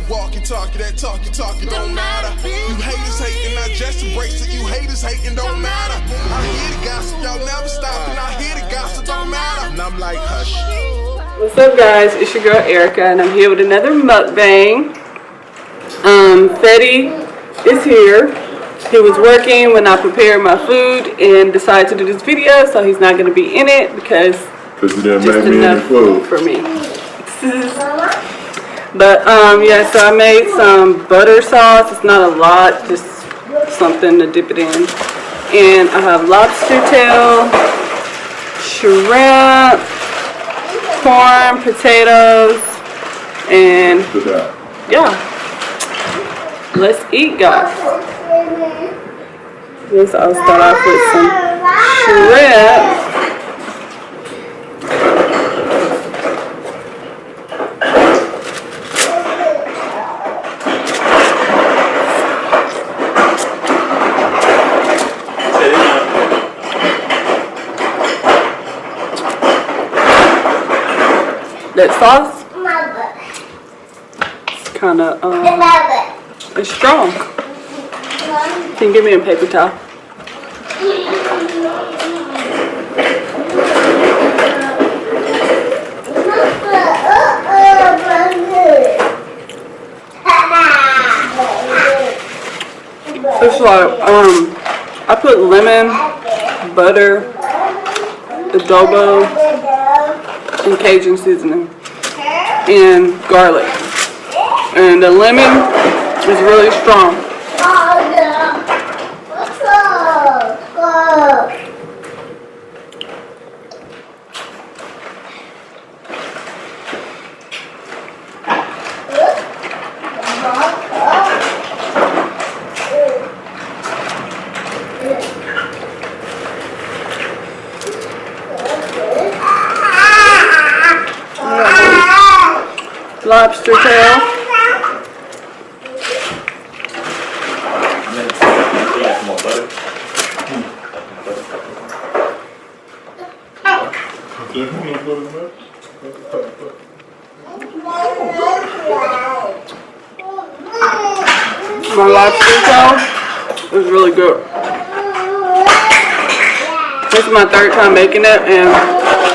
that walkie-talkie, that talkie-talkie don't matter. You haters hating, not just embrace it. You haters hating, don't matter. I hear the gossip, y'all never stop, and I hear the gossip, don't matter. And I'm like, hush. What's up, guys? It's your girl Erica, and I'm here with another mukbang. Fetty is here. He was working when I prepared my food and decided to do this video, so he's not going to be in it because you didn't just make me enough any food for me. But yeah, so I made some butter sauce. It's not a lot, just something to dip it in. And I have lobster tail, shrimp, corn, potatoes, and yeah. Let's eat, guys. Yes, I'll start off with some shrimp. That sauce, it's kind of it's strong. Can you give me a paper towel? It's like I put lemon, butter, adobo, and Cajun seasoning, and garlic. And the lemon is really strong. Lobster tail. My lobster tail is really good. This is my third time making it, and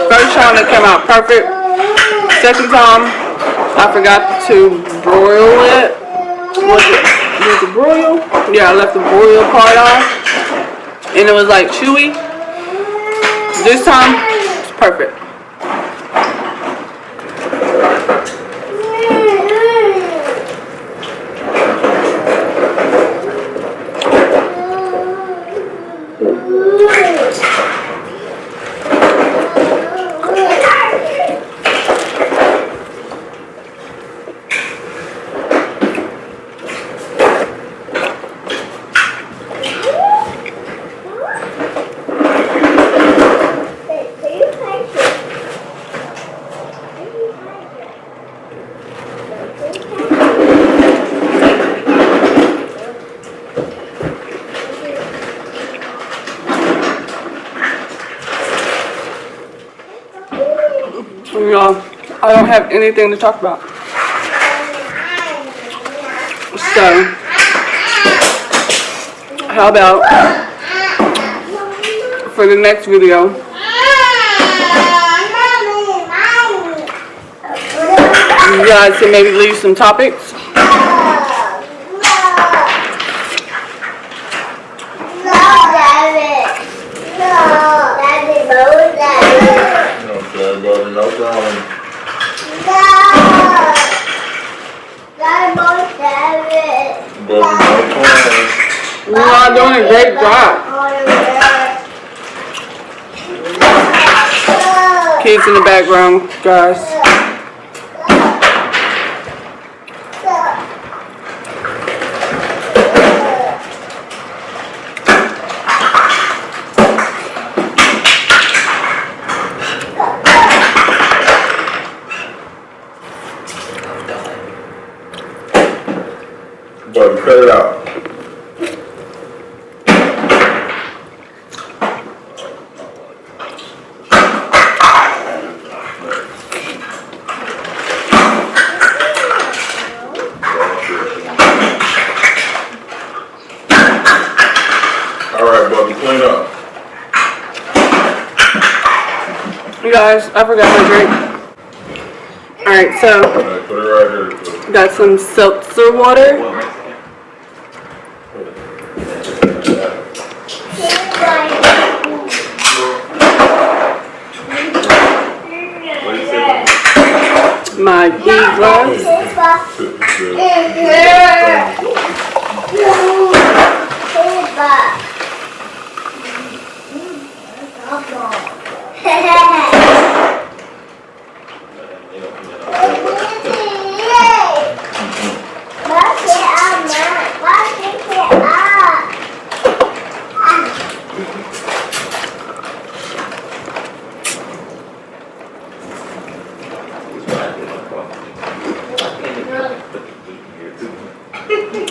first time it came out perfect. Second time I forgot to broil it. Was it broil? Yeah, I left the broil part off, and it was like chewy. This time it's perfect. Y'all, I don't have anything to talk about. So, how about for the next video, you guys can maybe leave some topics. No problem. You are doing a great job. Kids in the background, guys. But cut it out. You guys, I forgot my drink. Alright, so Alright, put it right here. got some seltzer water. My tea glass.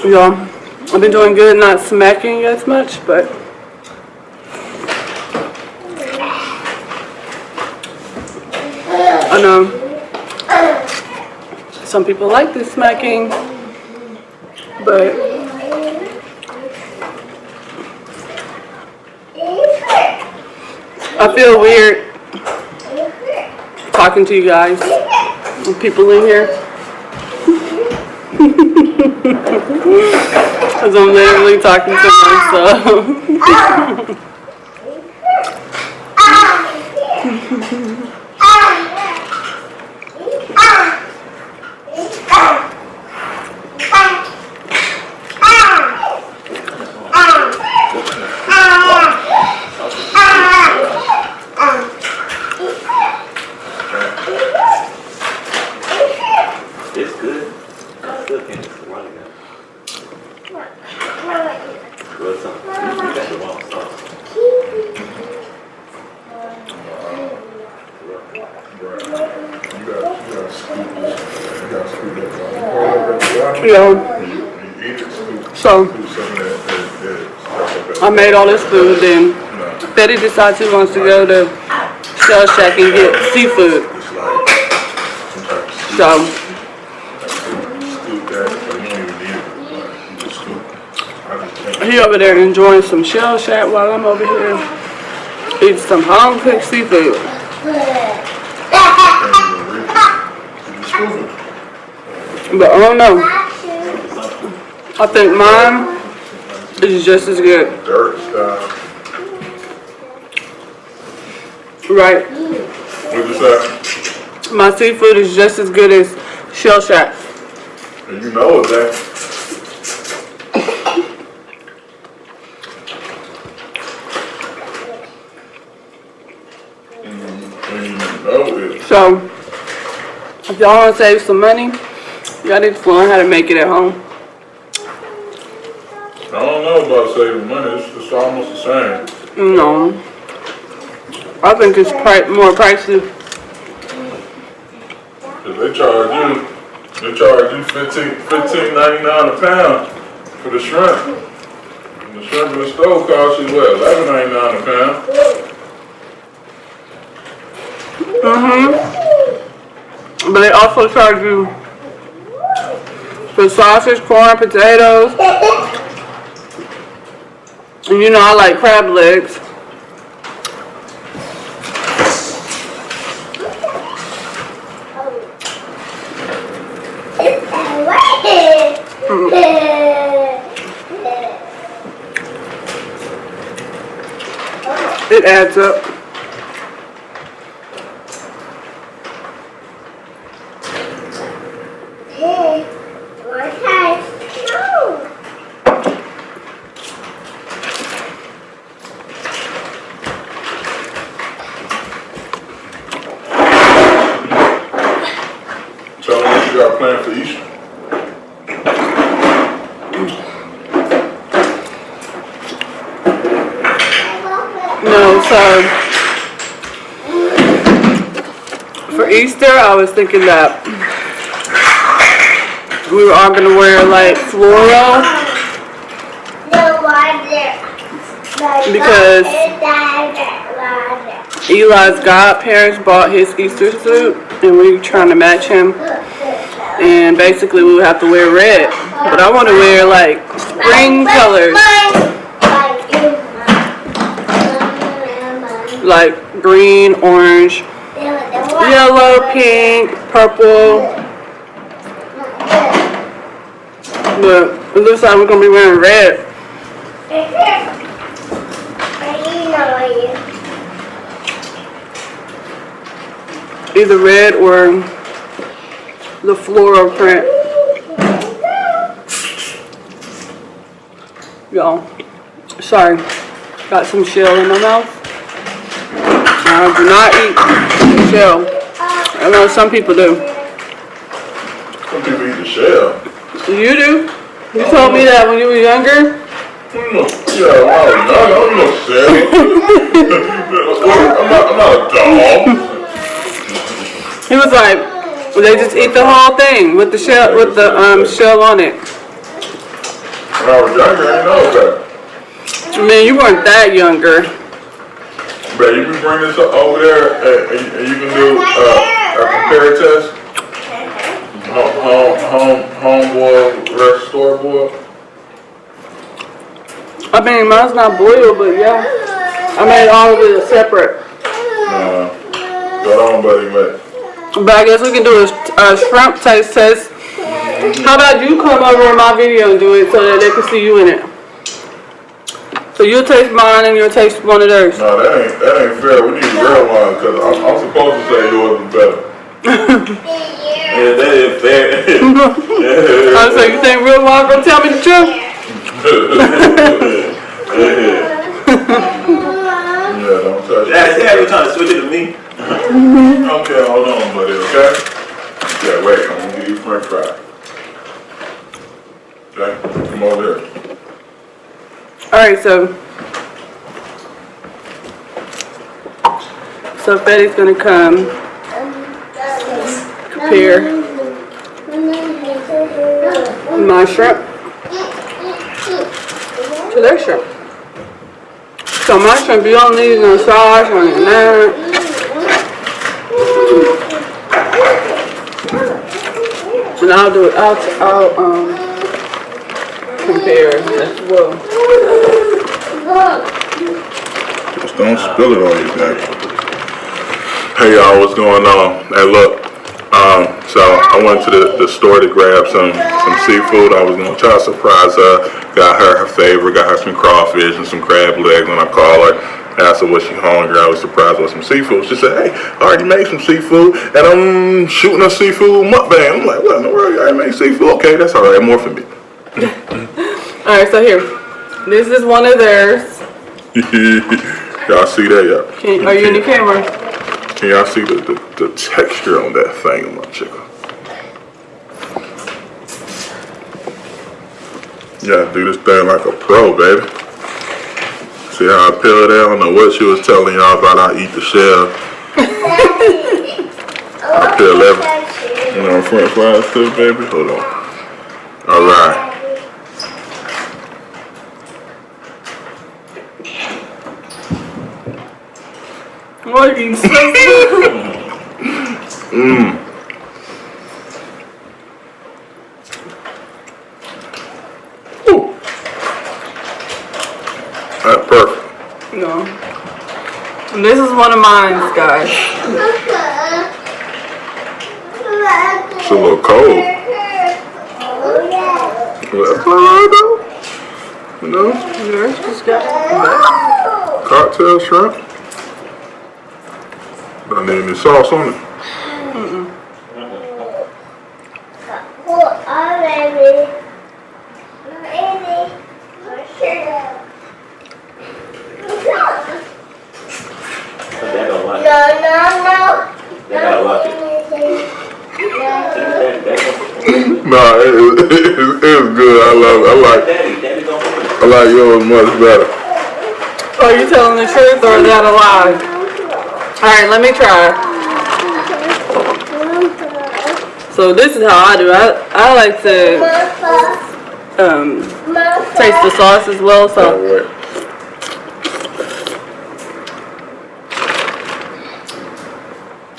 Y'all, I've been doing good, not smacking as much, but I know some people like this smacking, but I feel weird talking to you guys and people in here. Because I'm literally talking to myself. It's good. I still can't just run it. What's up? You got the wrong stuff. Yeah. So I made all this food, then Betty decides she wants to go to Shell Shack and get seafood. So he over there enjoying some Shell Shack while I'm over here eating some home cooked seafood. But I don't know. I think mine is just as good. Dirt style. Right. What'd you say? My seafood is just as good as Shell Shack. And you know it, that. So, if y'all want to save some money, y'all need to learn how to make it at home. I don't know about saving money. It's almost the same. No. I think it's more pricey. Cause they charge you $15.99 a pound for the shrimp. And the shrimp in the stove costs you what, $11.99 a pound. But they also charge you for sausage, corn, potatoes. And you know I like crab legs. It adds up. Tell them what you got planned for Easter. No, so for Easter, I was thinking that we were all gonna wear like floral because Eli's godparents bought his Easter suit and we were trying to match him, and basically we would have to wear red, but I want to wear like spring colors, like green, orange, yellow, pink, purple. But it looks like we're gonna be wearing red. Either red or the floral print. Y'all, sorry, got some shell in my mouth. I do not eat shell. I know some people do. Some people eat the shell. You do? You told me that when you were younger? Yeah, I don't know shell. I'm not a dog. He was like, they just eat the whole thing with the shell, shell on it. When I was younger, I didn't know that. Man, you weren't that younger. But you can bring this over there and you can do a compare test. Home boiled versus store boiled. I mean, mine's not boiled, but yeah. I made all of it separate. Got on, buddy, mate. But I guess we can do a shrimp taste test. How about you come over in my video and do it so that they can see you in it? So you'll taste mine and you'll taste one of theirs. No, that ain't fair. We need real wine because I'm supposed to say yours is better. Yeah, that is fair. I was like, you think real wine gonna tell me the truth? Yeah, don't touch it. See how you trying to switch it to me? Okay, hold on, buddy, okay? Yeah, wait, I'm gonna give you french fries. Okay, come over here. Alright, so Fetty's gonna come compare my shrimp to their shrimp. So my shrimp, you don't need no sauce or nothing. And I'll do it. I'll compare as well. Just don't spill it on you, baby. Hey y'all, what's going on? Hey, look. So I went to the store to grab some seafood. I was gonna try to surprise her. Got her favorite. Got her some crawfish and some crab legs when I called her. Asked her was she hungry. I was surprised with some seafood. She said, "Hey, I already made some seafood and I'm shooting a seafood mukbang." I'm like, "What in the world? You already made seafood? Okay, that's all right. More for me." All right, so here, this is one of theirs. Y'all see that, y'all? Are you in the camera? Can y'all see the texture on that thing of my chicken? Yeah, do this thing like a pro, baby. See how I peel it out? I don't know what she was telling y'all about. I eat the shell. I peel everything. You know, french fries too, baby. Hold on. All right. What are you so That's perfect. No. This is one of mine, guys. It's a little cold. That's all right though. You know, Yours just got cocktail shrimp. Don't need any sauce on it. Nah, it was good. I love it. I like yours much better. Are you telling the truth or is that a lie? Alright, let me try. So this is how I do. I like to taste the sauce as well. So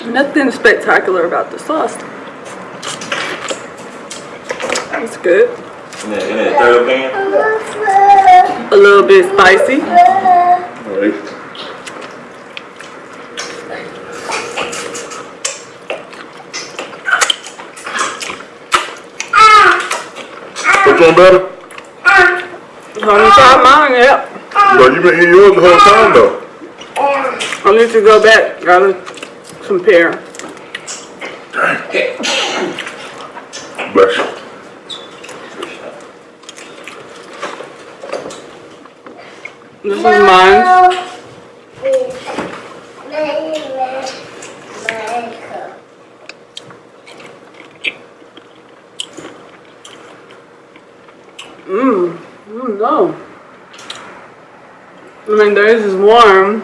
nothing spectacular about the sauce. It's good. In that third pan? A little bit spicy. feeling better? Haven't tried mine yet. But you been eating yours the whole time though. I need to go back. Gotta compare. Bless you. This is mine. No. I mean, theirs is warm,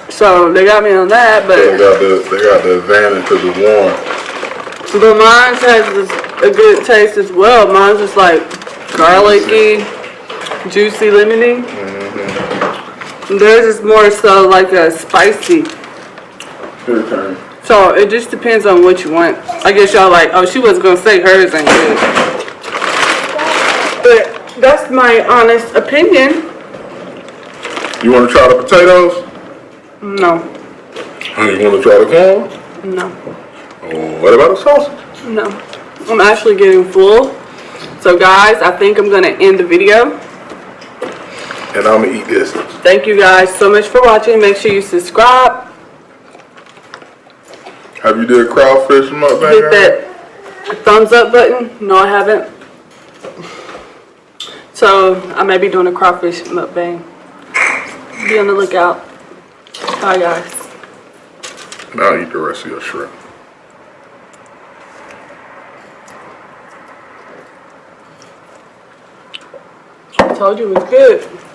so they got me on that, but They got the advantage because it's warm. mine has a good taste as well. Mine's just like garlicky, juicy, lemony. Theirs is more so like a spicy. Good turn. So it just depends on what you want. I guess y'all like, oh, she wasn't gonna say hers ain't good. But that's my honest opinion. You want to try the potatoes? No, You want to try the corn? no, Oh, what about the sausage? no. I'm actually getting full. So guys, I think I'm gonna end the video. And I'm going to eat this. Thank you guys so much for watching. Make sure you subscribe. Have you did crawfish mukbang? Hit that thumbs up button. No, I haven't. So I may be doing a crawfish mukbang. Be on the lookout. Bye guys. And I'll eat the rest of your shrimp. I told you it was good.